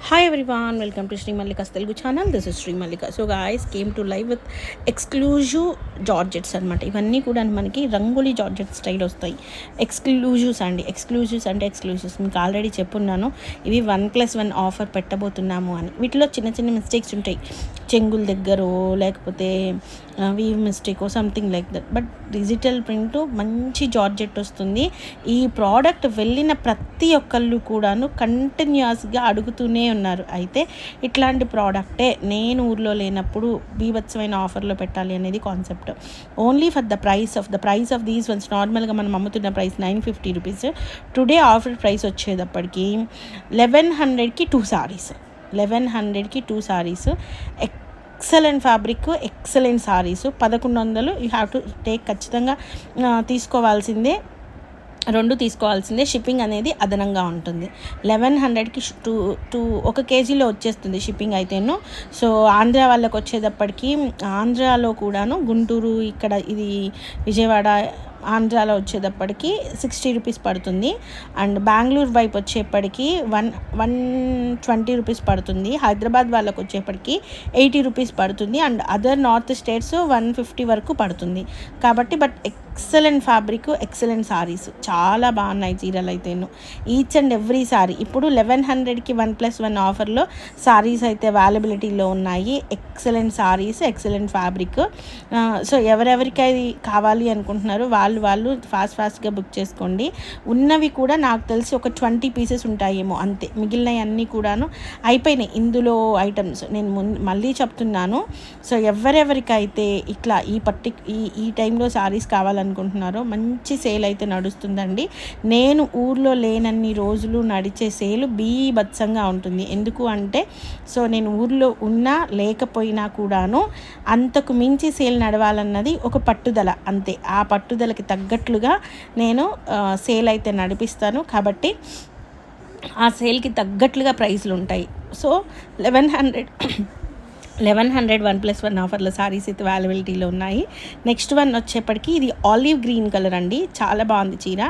Hi everyone, welcome to Sri Mallika's Telugu channel. This is Sri Mallika. So guys, came to live with exclusive georgettes అనమాట. ఇవన్నీ కూడా మనకి rangoli georgette style వస్తాయి. Exclusives అంటే exclusives మీకు already చెప్పున్నాను. ఇవి 1+1 offer పెట్టబోతున్నాము అని. వీటిలో చిన్న చిన్న మిస్టేక్స్ ఉంటాయి, చెంగుల దగ్గర లేకపోతే weave mistake something like that. But digital print మంచి జార్జెట్ వస్తుంది. ఈ ప్రోడక్ట్ వెళ్ళిన ప్రతి ఒక్కళ్ళు కూడాను కంటిన్యూస్గా అడుగుతూనే ఉన్నారు. అయితే ఇట్లాంటి ప్రోడక్టే నేను ఊర్లో లేనప్పుడు బీభత్సమైన ఆఫర్లో పెట్టాలి అనేది concept. Only for the price of these ones. నార్మల్గా మనం అమ్ముతున్న price 950 rupees. Today offer price వచ్చేటప్పటికి 1100కి 2 సారీస్. 1100కి 2 saris. Excellent fabric, excellent saris. 1100 you have to take. ఖచ్చితంగా తీసుకోవాల్సిందే, 2 తీసుకోవాల్సిందే. షిప్పింగ్ అనేది అదనంగా ఉంటుంది. 1100కి 2 1 కేజీలో వచ్చేస్తుంది షిప్పింగ్ అయితేను. సో ఆంధ్ర వాళ్ళకి వచ్చేటప్పటికి, ఆంధ్రాలో కూడాను గుంటూరు, ఇక్కడ ఇది విజయవాడ, ఆంధ్రాలో వచ్చేటప్పటికి 60 రూపీస్ పడుతుంది. అండ్ బెంగళూరు వైపు వచ్చేప్పటికి 120 రూపీస్ పడుతుంది. హైదరాబాద్ వాళ్ళకి వచ్చేప్పటికి 80 రూపీస్ పడుతుంది. అండ్ అదర్ నార్త్ స్టేట్స్ 150 వరకు పడుతుంది. కాబట్టి but excellent fabric, excellent saris, చాలా బాగున్నాయి చీరలు అయితేను. ఈచ్ అండ్ ఎవ్రీ సారీ ఇప్పుడు 1100కి 1+1 ఆఫర్లో సారీస్ అయితే అవైలబిలిటీలో ఉన్నాయి. Excellent saris, excellent fabric. So ఎవరెవరికి కావాలి అనుకుంటున్నారో వాళ్ళు ఫాస్ట్గా బుక్ చేసుకోండి. ఉన్నవి కూడా నాకు తెలిసి ఒక 20 పీసెస్ ఉంటాయేమో అంతే. మిగిలినవి అన్నీ కూడాను అయిపోయినాయి ఇందులో ఐటమ్స్. నేను మళ్ళీ చెప్తున్నాను. సో ఎవరెవరికైతే ఇట్లా ఈ టైంలో సారీస్ కావాలనుకుంటున్నారో మంచి సేల్ అయితే నడుస్తుందండి. నేను ఊర్లో లేనన్ని రోజులు నడిచే సేల్ బీభత్సంగా ఉంటుంది. ఎందుకు అంటే సో నేను ఊర్లో ఉన్నా లేకపోయినా కూడాను అంతకు మించి సేల్ నడవాలన్నది ఒక పట్టుదల అంతే. ఆ పట్టుదలకి తగ్గట్లుగా నేను సేల్ అయితే నడిపిస్తాను. కాబట్టి ఆ సేల్కి తగ్గట్లుగా ప్రైస్లు ఉంటాయి. సో 1100 1+1 ఆఫర్లో సారీస్ అయితే అవైలబిలిటీలో ఉన్నాయి. నెక్స్ట్ వన్ వచ్చేప్పటికి ఇది ఆలివ్ గ్రీన్ కలర్ అండి. చాలా బాగుంది చీర.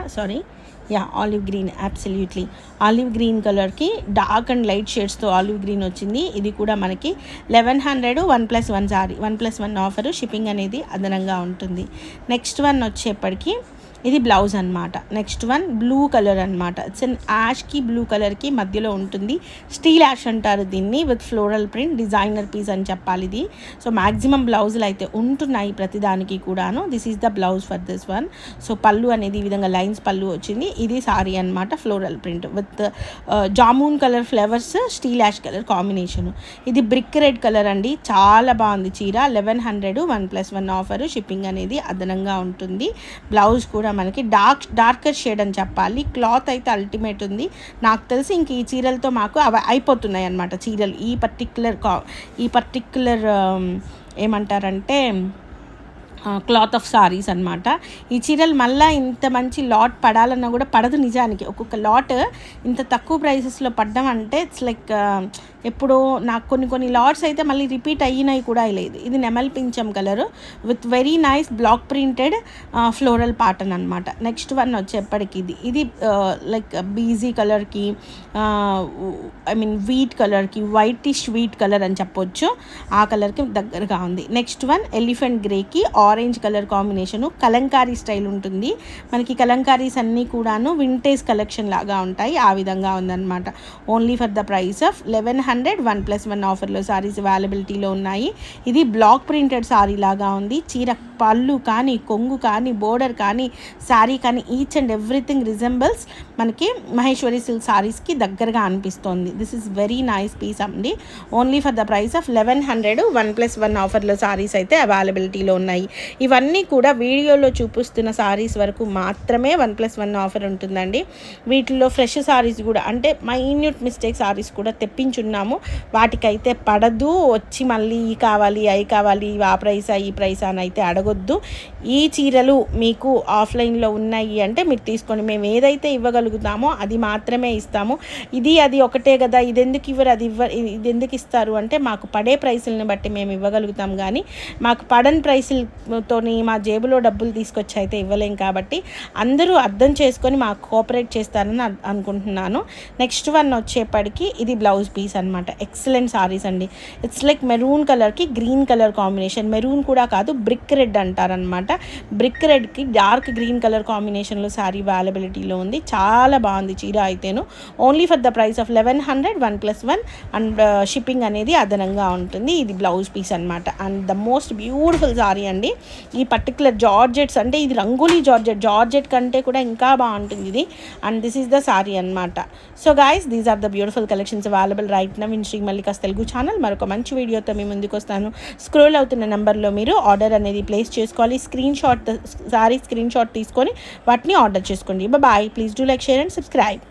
Olive green, absolutely olive green కలర్కి డార్క్ అండ్ లైట్ షేడ్స్తో ఆలివ్ గ్రీన్ వచ్చింది. ఇది కూడా మనకి 1100 1+1 సారీ, 1+1 ఆఫరు. షిప్పింగ్ అనేది అదనంగా ఉంటుంది. నెక్స్ట్ వన్ వచ్చేప్పటికి ఇది బ్లౌజ్ అనమాట. నెక్స్ట్ వన్ బ్లూ కలర్ అనమాట. ఇట్స్ అన్ యాష్కి బ్లూ కలర్కి మధ్యలో ఉంటుంది. స్టీల్ యాష్ అంటారు దీన్ని, with floral print. Designer piece అని చెప్పాలి ఇది. సో మ్యాక్సిమం బ్లౌజులు అయితే ఉంటున్నాయి ప్రతిదానికి కూడాను. This is the blouse for this one. So పళ్ళు అనేది ఈ విధంగా లైన్స్ పళ్ళు వచ్చింది. ఇది సారీ అనమాట, floral print with jamun colour flowers, steel ash colour combination. ఇది బ్రిక్ రెడ్ కలర్ అండి. చాలా బాగుంది చీర. 1100 1+1 ఆఫరు. షిప్పింగ్ అనేది అదనంగా ఉంటుంది. బ్లౌజ్ కూడా మనకి డార్కర్ షేడ్ అని చెప్పాలి. క్లాత్ అయితే అల్టిమేట్ ఉంది. నాకు తెలిసి ఇంక ఈ చీరలతో మాకు అవి అయిపోతున్నాయి అన్నమాట చీరలు. ఈ పర్టిక్యులర్ ఏమంటారంటే క్లాత్ ఆఫ్ సారీస్ అనమాట. ఈ చీరలు మళ్ళీ ఇంత మంచి లాట్ పడాలన్నా కూడా పడదు నిజానికి. ఒక్కొక్క లాట్ ఇంత తక్కువ ప్రైసెస్లో పడ్డం అంటే ఇట్స్ లైక్ ఎప్పుడో నాకు కొన్ని లాట్స్ అయితే మళ్ళీ రిపీట్ అయినాయి కూడా లేదు. ఇది నెమల్ పించం colour with very nice black printed floral pattern అనమాట. నెక్స్ట్ వన్ వచ్చేప్పటికి ఇది లైక్ బీజీ కలర్కి, వీట్ కలర్కి, వైటిష్ వీట్ కలర్ అని చెప్పొచ్చు. ఆ కలర్కి దగ్గరగా ఉంది. నెక్స్ట్ వన్ ఎలిఫెంట్ గ్రేకి orange colour combination. Kalamkari style ఉంటుంది మనకి. కలంకారీస్ అన్నీ కూడాను వింటేజ్ కలెక్షన్ లాగా ఉంటాయి. ఆ విధంగా ఉందన్నమాట. Only for the price of 1100 1+1 ఆఫర్లో సారీస్ అవైలబిలిటీలో ఉన్నాయి. ఇది బ్లాక్ ప్రింటెడ్ సారీ లాగా ఉంది. చీర పళ్ళు కానీ, కొంగు కానీ, బోర్డర్ కానీ, శారీ కానీ ఈచ్ అండ్ ఎవ్రీథింగ్ రిజెంబల్స్ మనకి మహేశ్వరి సిల్క్ సారీస్కి దగ్గరగా అనిపిస్తోంది. This is very nice piece అండి. Only for the price of 1100 1+1 ఆఫర్లో సారీస్ అయితే అవైలబిలిటీలో ఉన్నాయి. ఇవన్నీ కూడా వీడియోలో చూపిస్తున్న సారీస్ వరకు మాత్రమే 1+1 ఆఫర్ ఉంటుందండి. వీటిల్లో ఫ్రెష్ సారీస్ కూడా అంటే మైన్యూట్ మిస్టేక్ సారీస్ కూడా తెప్పించున్నాము. వాటికైతే పడదు. వచ్చి మళ్ళీ ఈ కావాలి, అవి కావాలి, ఆ ప్రైసా ఈ ప్రైసా అని అయితే అడగొద్దు. అడగొద్దు. ఈ చీరలు మీకు ఆఫ్లైన్లో ఉన్నాయి అంటే మీరు తీసుకోండి, మేము ఏదైతే ఇవ్వగలుగుతామో అది మాత్రమే ఇస్తాము. ఇది అది ఒకటే కదా, ఇది ఎందుకు ఇవ్వరు, ఇది ఎందుకు ఇస్తారు అంటే మాకు పడే ప్రైసులను బట్టి మేము ఇవ్వగలుగుతాం, కానీ మాకు పడని ప్రైసులతోని మా జేబులో డబ్బులు తీసుకొచ్చి అయితే ఇవ్వలేం. కాబట్టి అందరూ అర్థం చేసుకొని మాకు కోఆపరేట్ చేస్తారని అనుకుంటున్నాను. నెక్స్ట్ వన్ వచ్చేప్పటికి ఇది బ్లౌజ్ పీస్ అనమాట. ఎక్సలెంట్ సారీస్ అండి. ఇట్స్ లైక్ మెరూన్ కలర్కి గ్రీన్ కలర్ కాంబినేషన్, మెరూన్ కూడా కాదు బ్రిక్ రెడ్ అంటారనమాట. బ్రిక్ రెడ్కి డార్క్ గ్రీన్ కలర్ కాంబినేషన్లో శారీ అవైలబిలిటీలో ఉంది. చాలా బాగుంది చీర అయితేను. Only for the price of 1100, 1+1 and shipping అనేది అదనంగా ఉంటుంది. ఇది బ్లౌజ్ పీస్ అనమాట. And the most beautiful sari అండి. ఈ పర్టికులర్ జార్జెట్స్ అంటే ఇది రంగోలీ జార్జెట్ కంటే కూడా ఇంకా బాగుంటుంది ఇది. And this is the sari అనమాట. So guys, these are the beautiful collections available right now in Shri Mallika's Telugu channel. మరొక మంచి వీడియోతో మీ ముందుకు వస్తాను. స్క్రోల్ అవుతున్న నెంబర్లో మీరు ఆర్డర్ అనేది ప్లేస్ చేసుకోవాలి. సారీ స్క్రీన్ షాట్ తీసుకొని వాటిని ఆర్డర్ చేసుకోండి. Bye. Please do like, share and subscribe.